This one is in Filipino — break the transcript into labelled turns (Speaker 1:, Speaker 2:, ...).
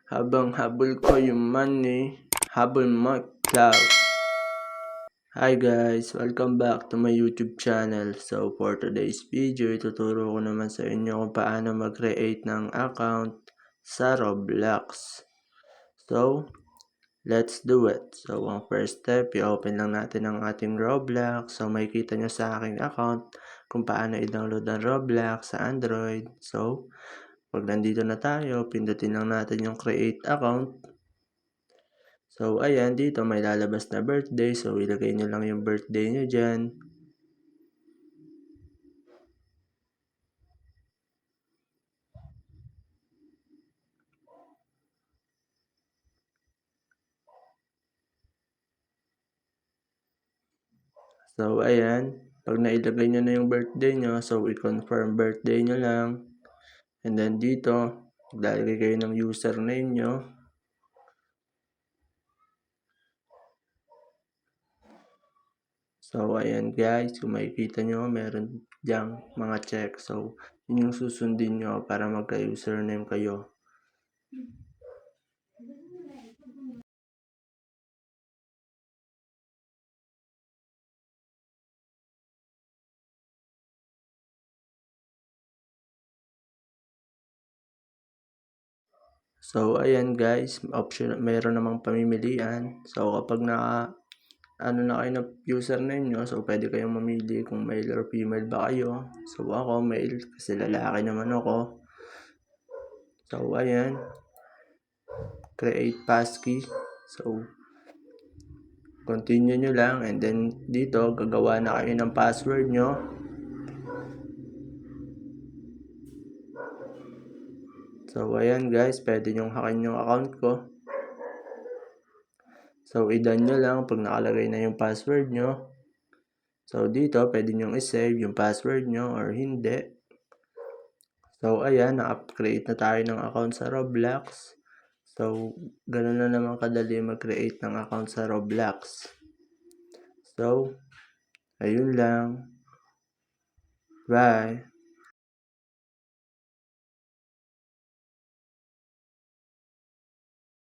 Speaker 1: Habang habol ko yung money, habol mo cloud. Hi guys! Welcome back to my YouTube channel. So for today's video, ituturo ko naman sa inyo kung paano mag-create ng account sa Roblox. So, let's do it. So, ang first step, i-open lang natin ang ating Roblox. So, makikita nyo sa aking account kung paano i-download ang Roblox sa Android. So, pag nandito na tayo, pindutin lang natin yung create account. So, ayan, dito may lalabas na birthday. So, ilagay nyo lang yung birthday nyo dyan. So, ayan, pag nailagay nyo na yung birthday nyo, so, i-confirm birthday nyo lang. And then, dito, maglalagay kayo ng username nyo. So, ayan guys, kung makikita nyo, meron diyang mga check. So, yun yung susundin nyo para magka-username kayo. So, ayan guys, option, meron namang pamimilian. So, kapag ano na kayo ng username nyo, so pwede kayong mamili kung male or female ba kayo. So ako male kasi lalaki naman ako. So ayan, create passkey. So continue nyo lang, and then dito gagawa na kayo ng password nyo. So ayan guys, pwede nyong hakin yung account ko. So i-done nyo lang pag nakalagay na yung password nyo. So dito pwede nyong i-save yung password nyo or hindi. So ayan, na-create na tayo ng account sa Roblox. So ganun na naman kadali mag-create ng account sa Roblox. So ayun lang. Bye!